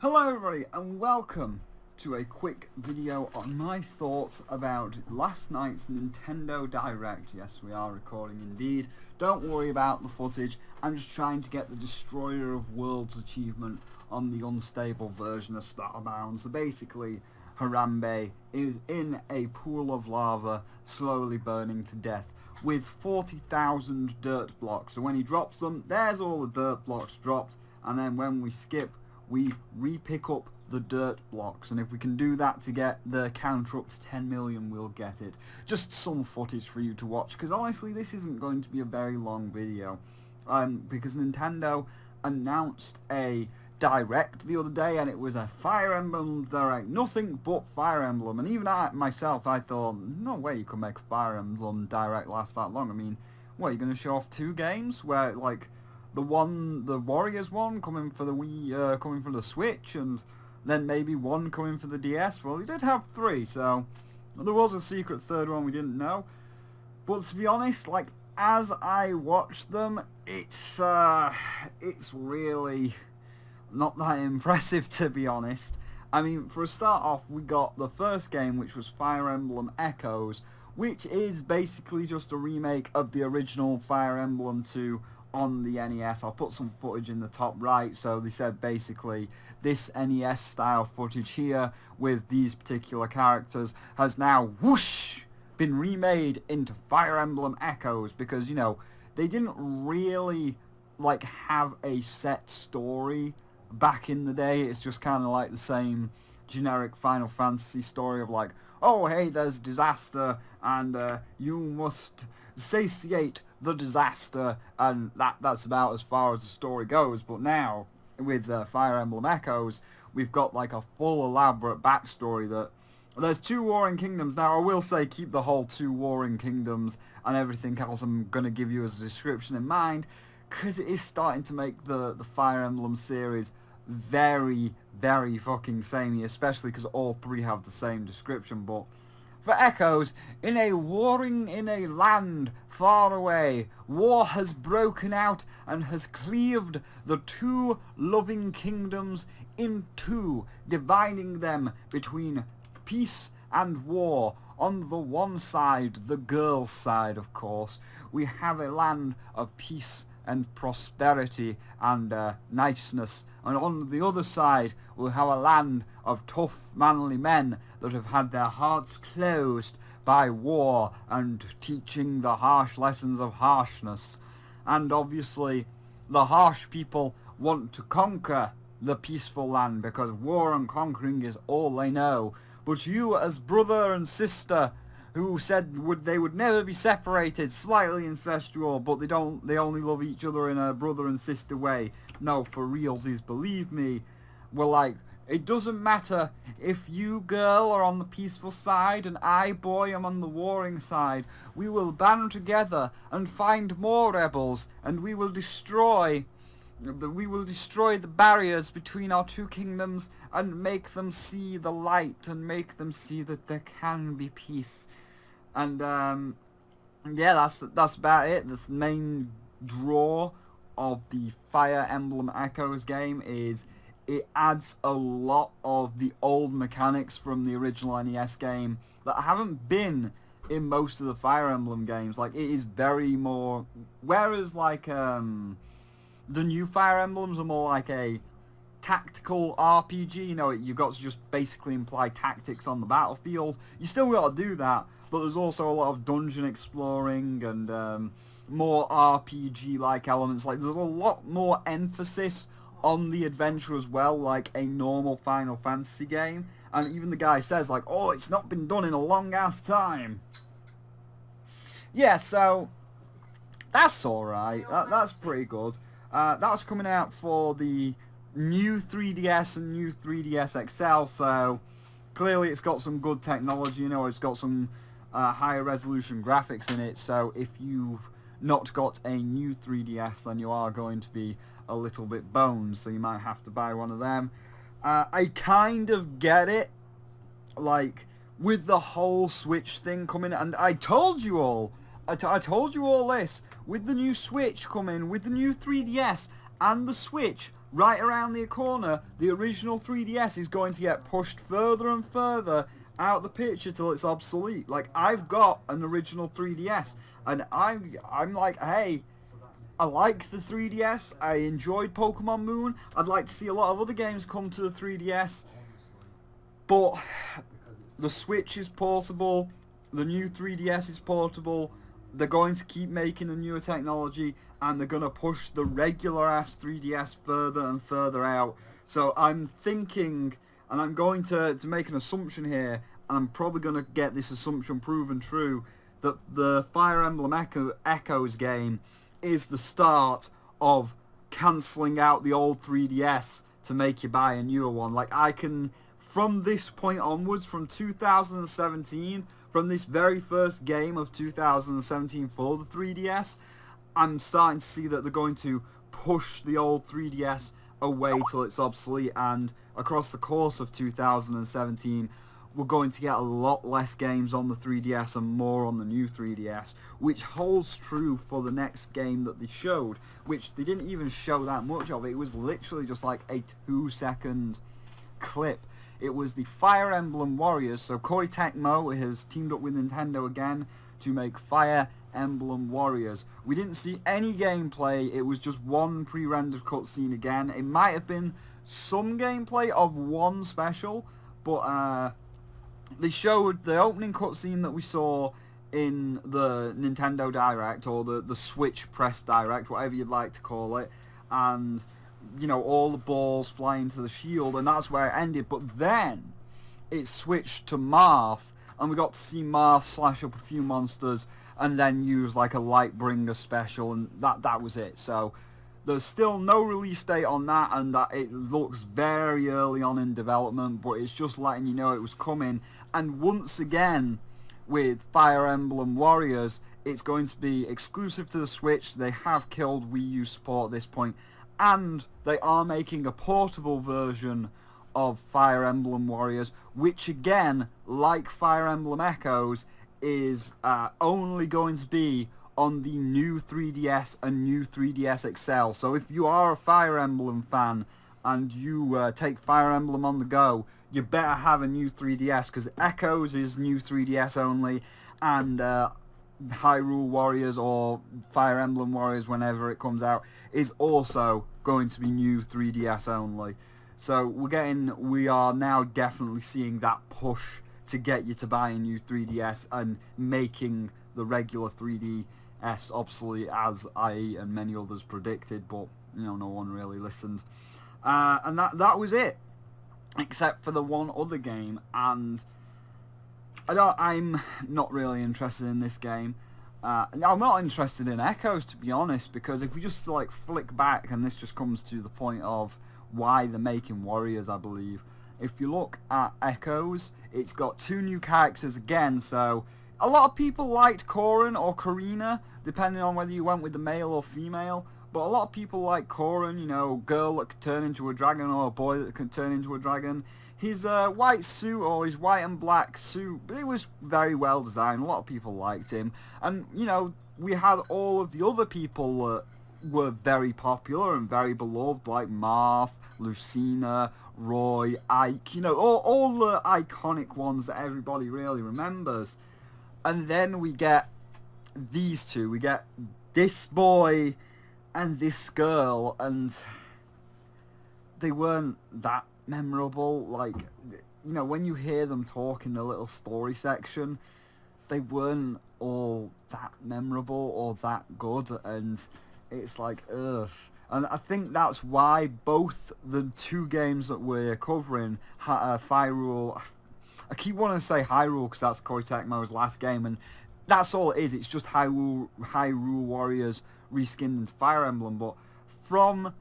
Hello everybody and welcome to a quick video on my thoughts about last night's Nintendo Direct. Yes, we are recording indeed. Don't worry about the footage. I'm just trying to get the Destroyer of Worlds achievement on the unstable version of Starbound. So basically, Harambe is in a pool of lava slowly burning to death with 40,000 dirt blocks. So when he drops them, there's all the dirt blocks dropped, and then when we skip, we re-pick up the dirt blocks, and if we can do that to get the counter up to 10 million, we'll get it. Just some footage for you to watch, because honestly this isn't going to be a very long video, because Nintendo announced a Direct the other day, and it was a Fire Emblem Direct, nothing but Fire Emblem, and even I thought, no way you could make a Fire Emblem Direct last that long. I mean, what, you're going to show off 2 games, where, like, the Warriors one coming for the Wii, coming for the Switch, and then maybe one coming for the DS. Well, he did have 3, so there was a secret third one we didn't know. But to be honest, like, as I watched them, it's really not that impressive, to be honest. I mean, for a start off, we got the first game, which was Fire Emblem Echoes, which is basically just a remake of the original Fire Emblem 2 on the NES. I'll put some footage in the top right. So they said basically this NES style footage here with these particular characters has now whoosh been remade into Fire Emblem Echoes, because, you know, they didn't really like have a set story back in the day. It's just kind of like the same generic Final Fantasy story of like, oh hey, there's disaster and you must satiate the disaster, and that's about as far as the story goes. But now with Fire Emblem Echoes, we've got like a full elaborate backstory that there's 2 warring kingdoms. Now I will say keep the whole 2 warring kingdoms and everything else I'm gonna give you as a description in mind, because it is starting to make the Fire Emblem series very fucking samey, especially because all 3 have the same description. But for Echoes, in a land far away, war has broken out and has cleaved the 2 loving kingdoms in 2, dividing them between peace and war. On the one side, the girls' side, of course, we have a land of peace and prosperity and niceness, and on the other side we have a land of tough manly men that have had their hearts closed by war and teaching the harsh lessons of harshness. And obviously the harsh people want to conquer the peaceful land, because war and conquering is all they know. But you, as brother and sister, who said they would never be separated, slightly incestual, but they only love each other in a brother and sister way. No, for realsies, believe me. We're like, it doesn't matter if you, girl, are on the peaceful side and I, boy, am on the warring side. We will band together and find more rebels, and we will destroy the barriers between our 2 kingdoms and make them see the light and make them see that there can be peace. And yeah, that's about it. The main draw of the Fire Emblem Echoes game is it adds a lot of the old mechanics from the original NES game that haven't been in most of the Fire Emblem games. Like, it is very more, whereas like the new Fire Emblems are more like a tactical RPG, you know, you've got to just basically imply tactics on the battlefield. You still got to do that, but there's also a lot of dungeon exploring and more RPG-like elements. Like, there's a lot more emphasis on the adventure as well, like a normal Final Fantasy game. And even the guy says, like, oh, it's not been done in a long-ass time. Yeah, so that's alright. That's pretty good. That's coming out for the new 3DS and new 3DS XL, so clearly it's got some good technology, you know, it's got some higher resolution graphics in it. So if you've not got a new 3DS, then you are going to be a little bit boned, so you might have to buy one of them. I kind of get it, like, with the whole Switch thing coming, and I told you all, I told you all this, with the new Switch coming, with the new 3DS and the Switch, right around the corner, the original 3DS is going to get pushed further and further out the picture till it's obsolete. Like, I've got an original 3DS, and I'm like, hey, I like the 3DS, I enjoyed Pokemon Moon, I'd like to see a lot of other games come to the 3DS, but the Switch is portable, the new 3DS is portable, they're going to keep making the newer technology, and they're going to push the regular ass 3DS further and further out. So I'm thinking, and I'm going to make an assumption here, and I'm probably going to get this assumption proven true, that the Fire Emblem Echoes game is the start of cancelling out the old 3DS to make you buy a newer one. Like, I can, from this point onwards, from 2017, from this very first game of 2017 for the 3DS, I'm starting to see that they're going to push the old 3DS away till it's obsolete, and across the course of 2017 we're going to get a lot less games on the 3DS and more on the new 3DS, which holds true for the next game that they showed, which they didn't even show that much of. It was literally just like a 2-second clip. It was the Fire Emblem Warriors, so Koei Tecmo has teamed up with Nintendo again to make Fire Emblem Warriors. We didn't see any gameplay, it was just one pre-rendered cutscene again. It might have been some gameplay of one special, but they showed the opening cutscene that we saw in the Nintendo Direct, or the Switch Press Direct, whatever you'd like to call it, and, you know, all the balls flying to the shield, and that's where it ended. But then it switched to Marth, and we got to see Marth slash up a few monsters and then use like a Lightbringer special, and that was it. So there's still no release date on that, and that it looks very early on in development, but it's just letting you know it was coming. And once again, with Fire Emblem Warriors, it's going to be exclusive to the Switch. They have killed Wii U support at this point, and they are making a portable version of Fire Emblem Warriors, which again, like Fire Emblem Echoes, is only going to be on the new 3DS and new 3DS XL. So if you are a Fire Emblem fan and you take Fire Emblem on the go, you better have a new 3DS, because Echoes is new 3DS only, and Hyrule Warriors, or Fire Emblem Warriors whenever it comes out, is also going to be new 3DS only. So we are now definitely seeing that push to get you to buy a new 3DS and making the regular 3DS obsolete, as I and many others predicted, but you know, no one really listened. And that was it, except for the one other game, and I'm not really interested in this game. I'm not interested in Echoes, to be honest, because if we just like flick back, and this just comes to the point of why they're making Warriors, I believe. If you look at Echoes, it's got 2 new characters again, so a lot of people liked Corrin or Corina, depending on whether you went with the male or female, but a lot of people like Corrin, you know, girl that could turn into a dragon, or a boy that could turn into a dragon. His white suit, or his white and black suit, but it was very well designed. A lot of people liked him, and you know, we had all of the other people that were very popular and very beloved, like Marth, Lucina, Roy, Ike, you know, all the iconic ones that everybody really remembers. And then we get these two. We get this boy and this girl, and they weren't that memorable. Like, you know, when you hear them talk in the little story section, they weren't all that memorable or that good, and it's like, ugh. And I think that's why both the 2 games that we're covering, Hyrule, I keep wanting to say Hyrule because that's Koei Tecmo's last game, and that's all it is. It's just Hyrule Warriors reskinned into Fire Emblem. But from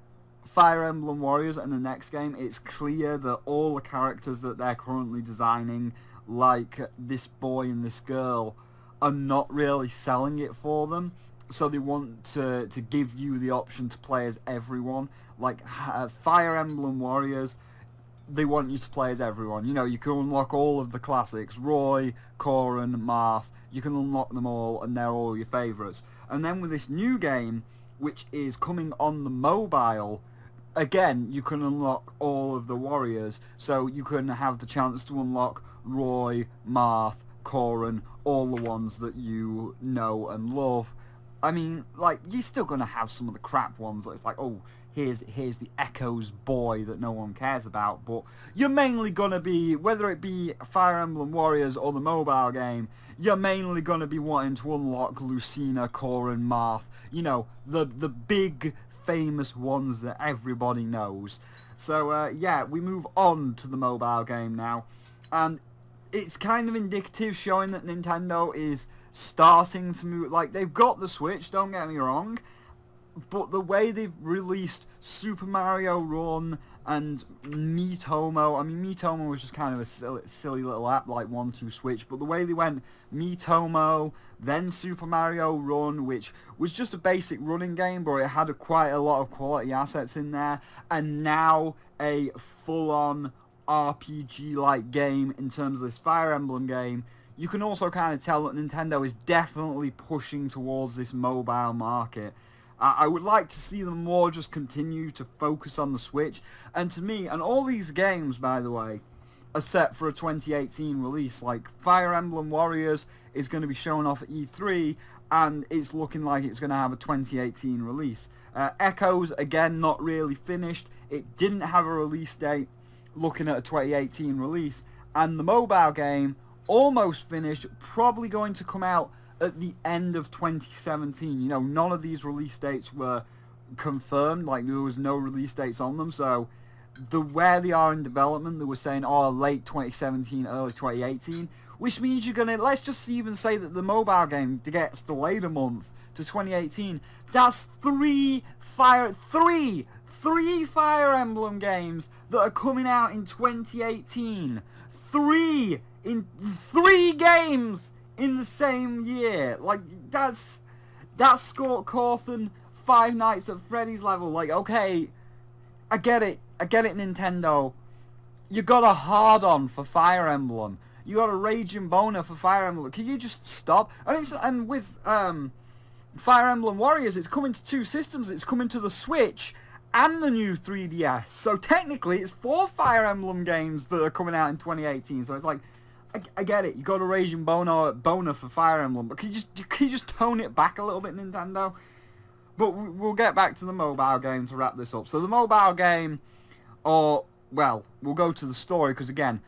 Fire Emblem Warriors and the next game, it's clear that all the characters that they're currently designing, like this boy and this girl, are not really selling it for them. So they want to give you the option to play as everyone. Like Fire Emblem Warriors, they want you to play as everyone. You know, you can unlock all of the classics, Roy, Corrin, Marth, you can unlock them all, and they're all your favourites. And then with this new game, which is coming on the mobile, again, you can unlock all of the warriors, so you can have the chance to unlock Roy, Marth, Corin, all the ones that you know and love. I mean, like, you're still gonna have some of the crap ones. It's like, oh, here's the Echo's boy that no one cares about. But you're mainly gonna be, whether it be Fire Emblem Warriors or the mobile game, you're mainly gonna be wanting to unlock Lucina, Corin, Marth. You know, the big famous ones that everybody knows. So yeah, we move on to the mobile game now, and it's kind of indicative, showing that Nintendo is starting to move. Like, they've got the Switch, don't get me wrong, but the way they've released Super Mario Run and Miitomo, I mean, Miitomo was just kind of a silly little app like 1-2 Switch, but the way they went Miitomo, then Super Mario Run, which was just a basic running game, but it had quite a lot of quality assets in there, and now a full-on RPG-like game in terms of this Fire Emblem game, you can also kind of tell that Nintendo is definitely pushing towards this mobile market. I would like to see them more just continue to focus on the Switch. And to me, and all these games, by the way, are set for a 2018 release. Like, Fire Emblem Warriors is going to be shown off at E3, and it's looking like it's going to have a 2018 release. Echoes, again, not really finished. It didn't have a release date, looking at a 2018 release. And the mobile game, almost finished, probably going to come out at the end of 2017. You know, none of these release dates were confirmed, like there was no release dates on them, so where they are in development, they were saying, oh, late 2017, early 2018, which means you're gonna, let's just even say that the mobile game gets delayed a month to 2018. That's three Fire Emblem games that are coming out in 2018. Three games in the same year. Like, that's Scott Cawthon Five Nights at Freddy's level. Like, okay, I get it, Nintendo. You got a hard-on for Fire Emblem. You got a raging boner for Fire Emblem. Can you just stop? And with Fire Emblem Warriors, it's coming to two systems. It's coming to the Switch and the new 3DS. So technically, it's 4 Fire Emblem games that are coming out in 2018. So it's like, I get it. You got a raging boner for Fire Emblem, but can you just tone it back a little bit, Nintendo? But we'll get back to the mobile game to wrap this up. So the mobile game, well, we'll go to the story, because again,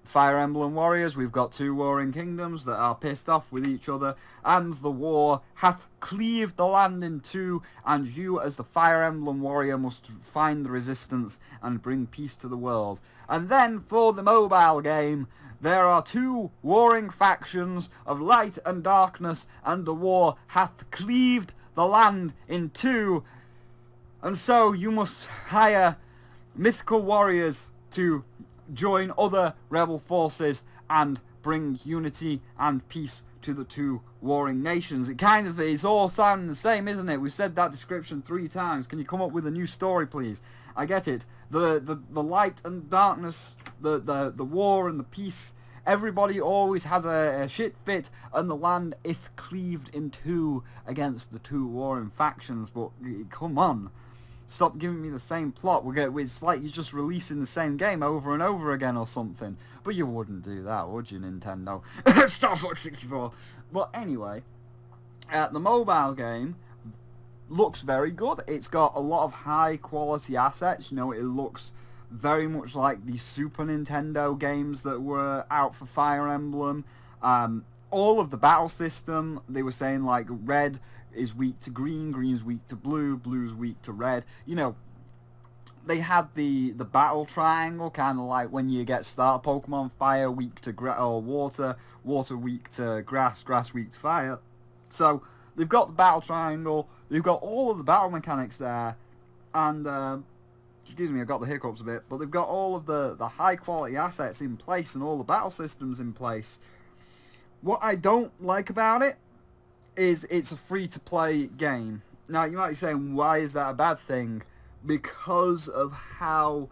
Fire Emblem Warriors, we've got 2 warring kingdoms that are pissed off with each other, and the war hath cleaved the land in two, and you as the Fire Emblem warrior must find the resistance and bring peace to the world. And then for the mobile game, there are 2 warring factions of light and darkness, and the war hath cleaved the land in 2, and so you must hire mythical warriors to join other rebel forces and bring unity and peace to the 2 warring nations. It kind of is all sounding the same, isn't it? We've said that description 3 times. Can you come up with a new story, please? I get it. The light and darkness, the war and the peace, everybody always has a shit fit, and the land is cleaved in 2 against the 2 warring factions. But come on, stop giving me the same plot. It's like you're just releasing the same game over and over again or something. But you wouldn't do that, would you, Nintendo? Star Fox 64. But anyway, the mobile game looks very good. It's got a lot of high quality assets. You know, it looks very much like the Super Nintendo games that were out for Fire Emblem. All of the battle system, they were saying, like, red is weak to green, green's weak to blue, blue's weak to red. You know, they had the battle triangle, kind of like when you get start Pokemon, fire weak to water, water weak to grass, grass weak to fire. So they've got the battle triangle, they've got all of the battle mechanics there, and excuse me, I've got the hiccups a bit, but they've got all of the high quality assets in place and all the battle systems in place. What I don't like about it is it's a free-to-play game. Now, you might be saying, why is that a bad thing? Because of how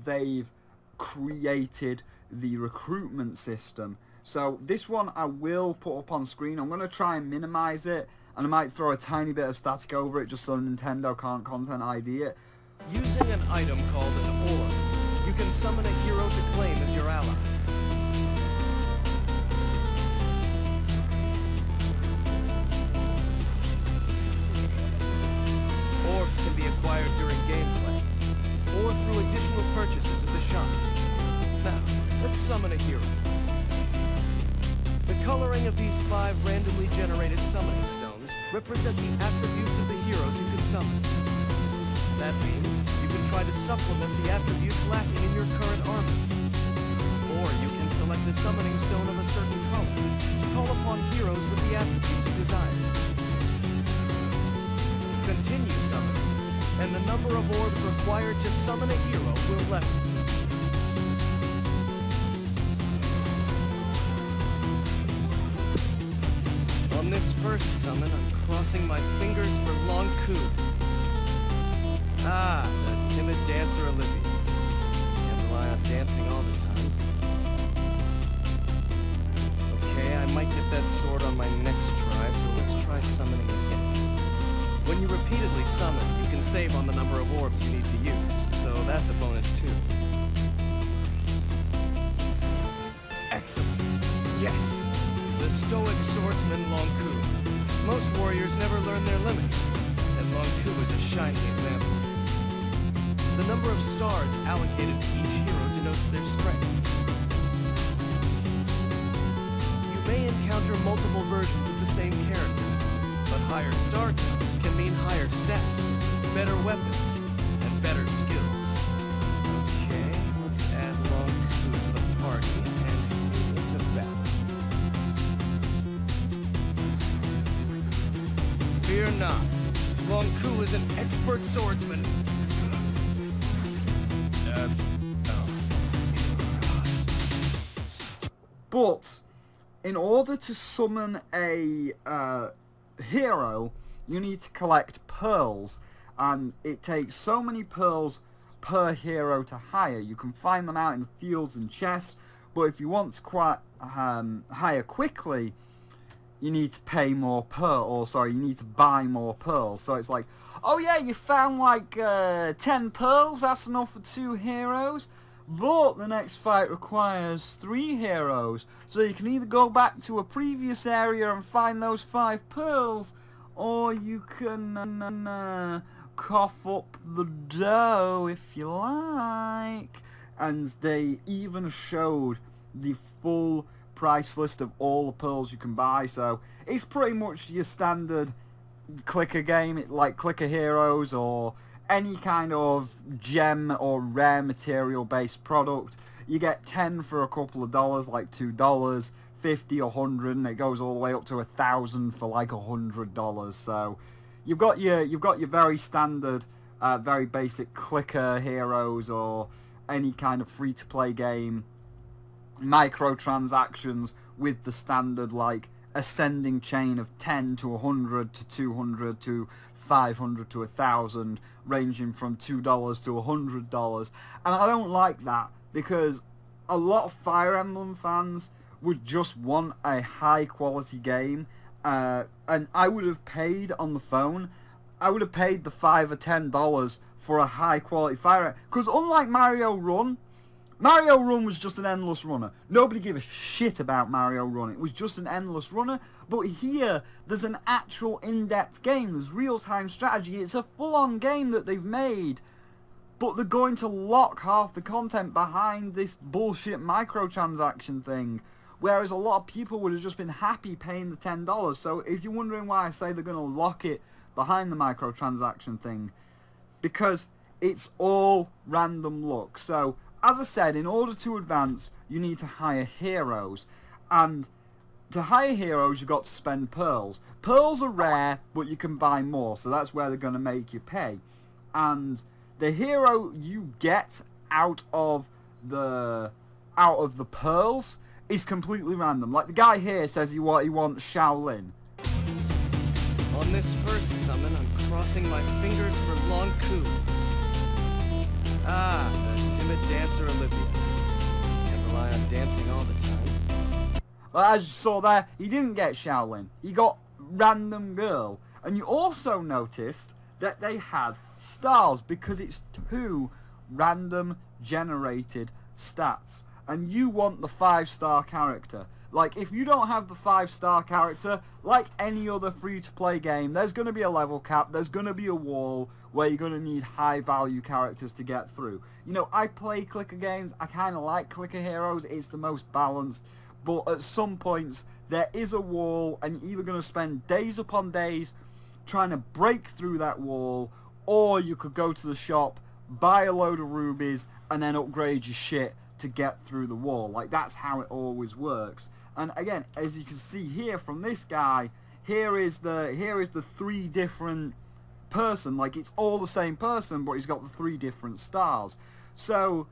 they've created the recruitment system. So this one I will put up on screen. I'm going to try and minimize it, and I might throw a tiny bit of static over it just so Nintendo can't Content ID it. Using an item called an orb, you can summon a hero to claim as your ally. Orbs can be acquired during gameplay, or through additional purchases of the shop. Now, let's summon a hero. The coloring of these 5 randomly generated summoning stones represent the attributes of the heroes you can summon. That means you can try to supplement the attributes lacking in your current armor. Or you can select a summoning stone of a certain color to call upon heroes with the attributes you desire. Continue summoning, and the number of orbs required to summon a hero will lessen. On this first summon, I'm crossing my fingers for Long Coup. Ah, the timid dancer Olivia. Can't rely on dancing all the time. Okay, I might get that sword on my next try, so let's try summoning again. When you repeatedly summon, you can save on the number of orbs you need to use, so that's a bonus too. Excellent. Yes! The stoic swordsman Long Coup. Most warriors never learn their limits, and Long Coup is a shining example. The number of stars allocated to each hero denotes their strength. You may encounter multiple versions of the same character, but higher star counts can mean higher stats, better weapons, and better skills. Okay, let's add Long Coup to the party and into battle. Fear not. Long Coup is an expert swordsman. But in order to summon a hero, you need to collect pearls, and it takes so many pearls per hero to hire. You can find them out in the fields and chests, but if you want to hire quickly, you need to pay more you need to buy more pearls. So it's like, oh yeah, you found like 10 pearls, that's enough for 2 heroes. But the next fight requires 3 heroes, so you can either go back to a previous area and find those 5 pearls, or you can cough up the dough if you like. And they even showed the full price list of all the pearls you can buy, so it's pretty much your standard clicker game, like Clicker Heroes or any kind of gem or rare material based product. You get 10 for a couple of dollars, like $2, 50, 100, and it goes all the way up to 1,000 for like $100. So you've got your very standard, very basic clicker heroes or any kind of free to play game microtransactions with the standard like ascending chain of 10 to 100 to 200 to 500 to 1,000, ranging from $2 to $100. And I don't like that, because a lot of Fire Emblem fans would just want a high quality game, and I would have paid on the phone, I would have paid the $5 or $10 for a high quality Fire Emblem, because unlike Mario Run was just an endless runner. Nobody gave a shit about Mario Run. It was just an endless runner. But here, there's an actual in-depth game. There's real-time strategy. It's a full-on game that they've made. But they're going to lock half the content behind this bullshit microtransaction thing. Whereas a lot of people would have just been happy paying the $10. So if you're wondering why I say they're going to lock it behind the microtransaction thing, because it's all random luck. So as I said, in order to advance, you need to hire heroes. And to hire heroes, you've got to spend pearls. Pearls are rare, but you can buy more, so that's where they're going to make you pay. And the hero you get out of the pearls is completely random. Like the guy here says he wants Shaolin. On this first summon, I'm crossing my fingers for Long Coup. Ah, the timid dancer Olivia. Can't rely on dancing all the time. Well, as you saw there, he didn't get Shaolin. He got Random Girl. And you also noticed that they had stars because it's 2 random generated stats. And you want the 5-star character. Like, if you don't have the 5-star character, like any other free-to-play game, there's going to be a level cap, there's going to be a wall where you're going to need high-value characters to get through. You know, I play clicker games, I kind of like clicker heroes, it's the most balanced, but at some points, there is a wall, and you're either going to spend days upon days trying to break through that wall, or you could go to the shop, buy a load of rubies, and then upgrade your shit to get through the wall. Like, that's how it always works. And again, as you can see here from this guy, here is the 3 different person. Like, it's all the same person, but he's got the 3 different stars. So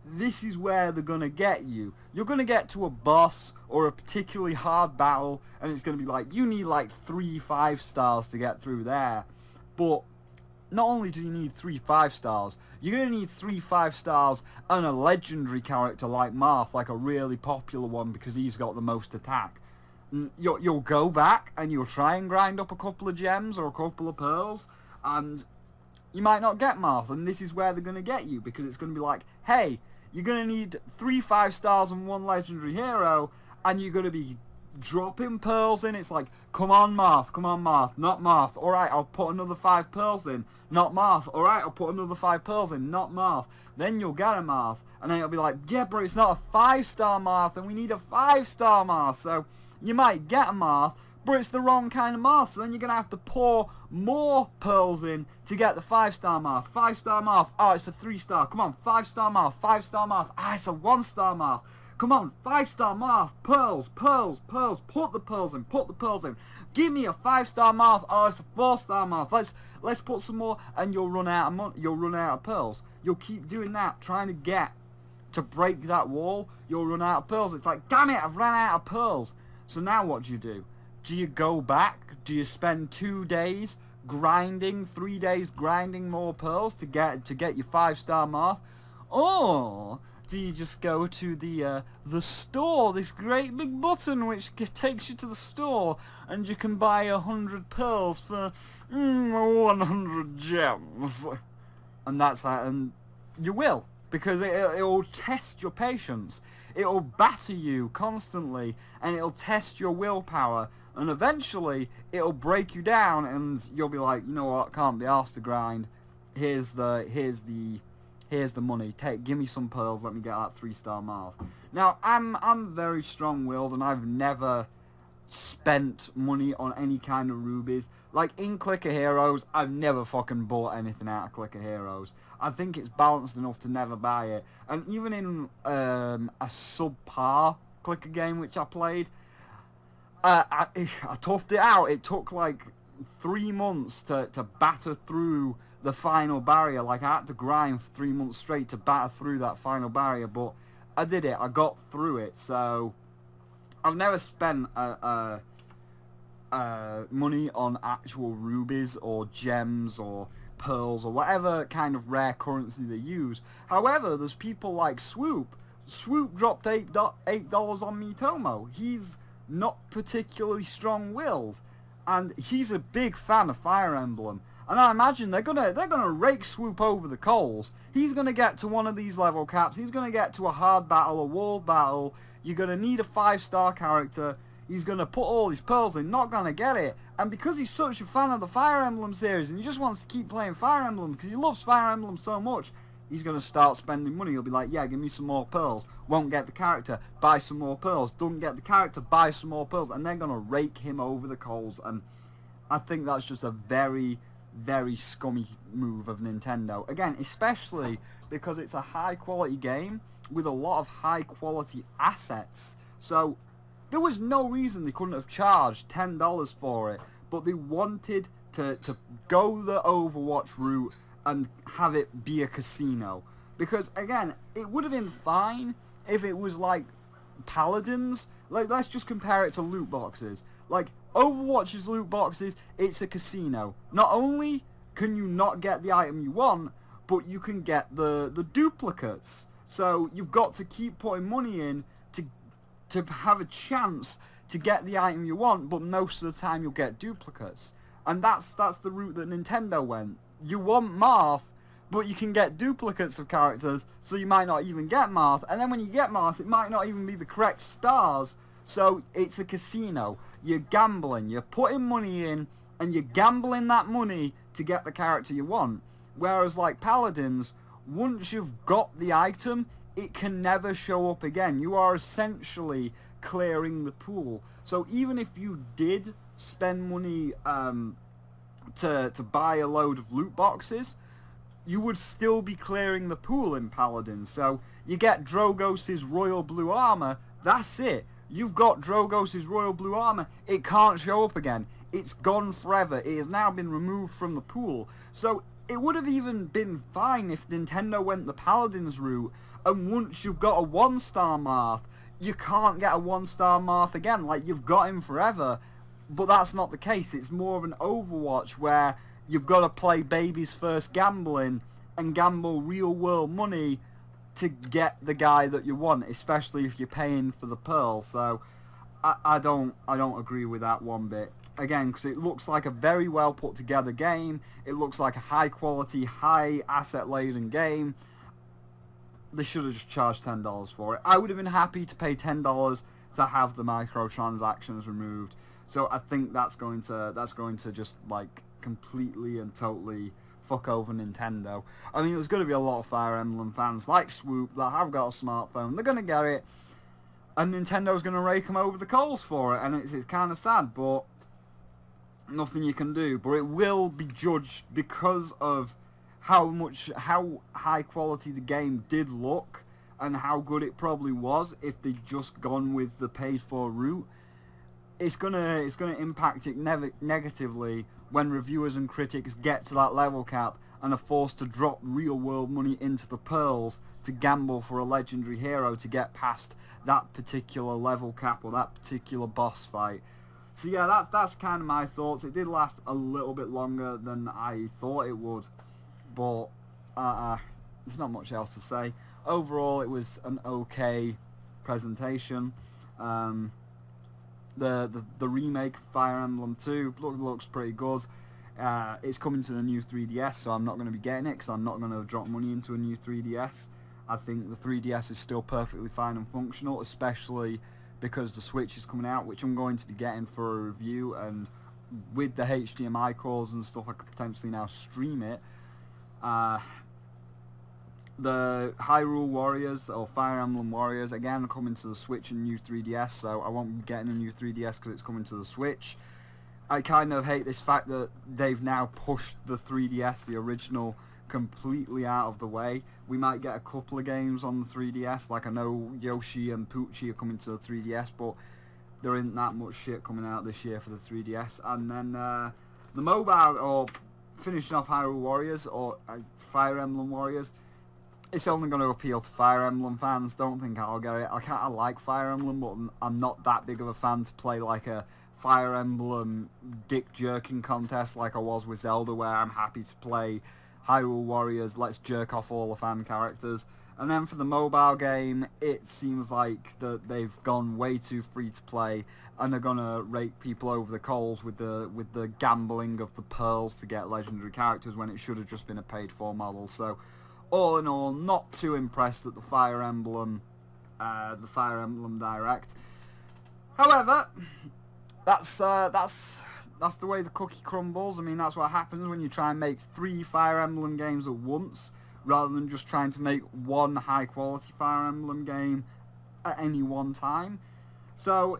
this is where they're gonna get you. You're gonna get to a boss or a particularly hard battle, and it's gonna be like, you need like 3 5-stars to get through there. But not only do you need 3 5-stars, you're going to need 3 5-stars and a legendary character like Marth, like a really popular one because he's got the most attack. You'll go back and you'll try and grind up a couple of gems or a couple of pearls, and you might not get Marth, and this is where they're going to get you, because it's going to be like, hey, you're going to need 3 5-stars and 1 legendary hero, and you're going to be dropping pearls in. It's like, come on Marth, not Marth. Alright, I'll put another 5 pearls in, not Marth. Alright, I'll put another 5 pearls in, not Marth. Then you'll get a Marth, and then it'll be like, yeah, but it's not a 5-star Marth, and we need a 5-star Marth. So you might get a Marth, but it's the wrong kind of Marth, so then you're going to have to pour more pearls in to get the 5-star Marth. 5-star Marth, oh, it's a 3-star. Come on, 5-star Marth, 5-star Marth, ah, it's a 1-star Marth. Come on, 5-star Marth, pearls, pearls, pearls, put the pearls in. Give me a 5-star Marth, oh, it's a 4-star Marth. Let's put some more, and you'll run out of pearls. You'll keep doing that, trying to get to break that wall. You'll run out of pearls. It's like, damn it, I've run out of pearls. So now what do? Do you go back? Do you spend 2 days grinding, 3 days grinding more pearls to get your 5-star Marth? Or do you just go to the store, this great big button which takes you to the store, and you can buy 100 pearls for 100 gems? And that's that, and you will, because it'll test your patience. It'll batter you constantly, and it'll test your willpower, and eventually it'll break you down, and you'll be like, you know what, can't be arsed to grind. Here's the money. Give me some pearls. Let me get that 3-star Marth. Now, I'm very strong-willed, and I've never spent money on any kind of rubies. Like, in Clicker Heroes, I've never fucking bought anything out of Clicker Heroes. I think it's balanced enough to never buy it. And even in a subpar Clicker game which I played, I toughed it out. It took like 3 months to batter through the final barrier. Like, I had to grind for 3 months straight to batter through that final barrier, but I did it. I got through it. So I've never spent money on actual rubies or gems or pearls or whatever kind of rare currency they use. However, there's people like Swoop. Swoop dropped $8 on Miitomo. He's not particularly strong-willed, and he's a big fan of Fire Emblem. And I imagine they're gonna rake Swoop over the coals. He's gonna get to one of these level caps. He's gonna get to a hard battle, a wall battle. You're gonna need a 5-star character. He's gonna put all his pearls in, not gonna get it. And because he's such a fan of the Fire Emblem series, and he just wants to keep playing Fire Emblem because he loves Fire Emblem so much, he's gonna start spending money. He'll be like, yeah, give me some more pearls. Won't get the character, buy some more pearls. Doesn't get the character, buy some more pearls. And they're gonna rake him over the coals. And I think that's just a very, very scummy move of Nintendo. Again, especially because it's a high quality game with a lot of high quality assets. So there was no reason they couldn't have charged $10 for it, but they wanted to go the Overwatch route and have it be a casino. Because again, it would have been fine if it was like Paladins. Like, let's just compare it to loot boxes. Like, Overwatch's loot boxes, it's a casino. Not only can you not get the item you want, but you can get the duplicates. So you've got to keep putting money in to have a chance to get the item you want, but most of the time you'll get duplicates. And that's the route that Nintendo went. You want Marth, but you can get duplicates of characters, so you might not even get Marth. And then when you get Marth, it might not even be the correct stars. So it's a casino. You're gambling. You're putting money in, and you're gambling that money to get the character you want. Whereas like Paladins, once you've got the item, it can never show up again. You are essentially clearing the pool. So even if you did spend money to buy a load of loot boxes, you would still be clearing the pool in Paladins. So you get Drogos' royal blue armor, that's it. You've got Drogos' royal blue armor, it can't show up again. It's gone forever. It has now been removed from the pool. So it would have even been fine if Nintendo went the Paladins route, and once you've got a 1-star Marth, you can't get a 1-star Marth again. Like, you've got him forever. But that's not the case. It's more of an Overwatch where you've got to play baby's first gambling and gamble real world money to get the guy that you want, especially if you're paying for the pearl. So I don't agree with that one bit. Again, because it looks like a very well put together game. It looks like a high quality, high asset laden game. They should have just charged $10 for it. I would have been happy to pay $10 to have the microtransactions removed. So I think that's going to just like completely and totally fuck over Nintendo. I mean, there's going to be a lot of Fire Emblem fans like Swoop that have got a smartphone. They're going to get it, and Nintendo's going to rake them over the coals for it, and it's kind of sad, but nothing you can do. But it will be judged because of how high quality the game did look and how good it probably was if they'd just gone with the paid for route. It's gonna impact it negatively when reviewers and critics get to that level cap and are forced to drop real world money into the pearls to gamble for a legendary hero to get past that particular level cap or that particular boss fight. So yeah, that's kind of my thoughts. It did last a little bit longer than I thought it would, but there's not much else to say. Overall, it was an okay presentation. The remake of Fire Emblem 2 looks pretty good. It's coming to the new 3DS, so I'm not going to be getting it because I'm not going to drop money into a new 3DS. I think the 3DS is still perfectly fine and functional, especially because the Switch is coming out, which I'm going to be getting for a review, and with the HDMI calls and stuff, I could potentially now stream it. The Hyrule Warriors, or Fire Emblem Warriors, again, are coming to the Switch and new 3DS, so I won't be getting a new 3DS because it's coming to the Switch. I kind of hate this fact that they've now pushed the 3DS, the original, completely out of the way. We might get a couple of games on the 3DS, like I know Yoshi and Poochie are coming to the 3DS, but there isn't that much shit coming out this year for the 3DS. And then the mobile, or finishing off Hyrule Warriors, or Fire Emblem Warriors, it's only going to appeal to Fire Emblem fans. Don't think I'll get it. I like Fire Emblem, but I'm not that big of a fan to play like a Fire Emblem dick jerking contest like I was with Zelda, where I'm happy to play Hyrule Warriors, let's jerk off all the fan characters. And then for the mobile game, it seems like that they've gone way too free to play, and they're gonna rake people over the coals with the gambling of the pearls to get legendary characters when it should have just been a paid for model. So all in all, not too impressed at the Fire Emblem Direct. However, that's the way the cookie crumbles. I mean, that's what happens when you try and make 3 Fire Emblem games at once, rather than just trying to make one high quality Fire Emblem game at any one time. So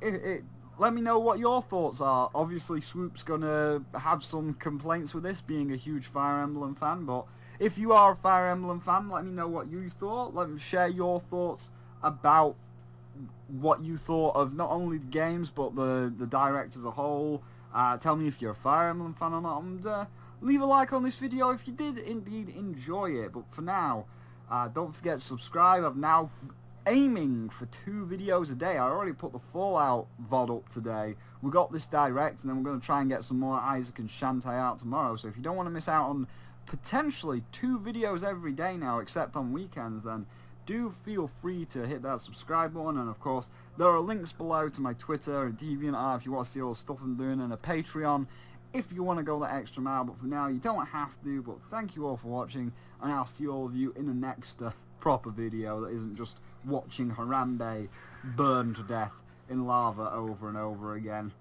let me know what your thoughts are. Obviously, Swoop's gonna have some complaints with this, being a huge Fire Emblem fan, but if you are a Fire Emblem fan, let me know what you thought. Let me share your thoughts about what you thought of not only the games, but the Direct as a whole. Tell me if you're a Fire Emblem fan or not, and leave a like on this video if you did indeed enjoy it. But for now, don't forget to subscribe. I'm now aiming for 2 videos a day. I already put the Fallout VOD up today. We got this Direct, and then we're going to try and get some more Isaac and Shantae out tomorrow. So if you don't want to miss out on potentially 2 videos every day now, except on weekends, then do feel free to hit that subscribe button. And of course, there are links below to my Twitter and Deviant if you want to see all the stuff I'm doing, and a Patreon if you want to go that extra mile, but for now you don't have to. But thank you all for watching, and I'll see all of you in the next proper video that isn't just watching Harambe burn to death in lava over and over again.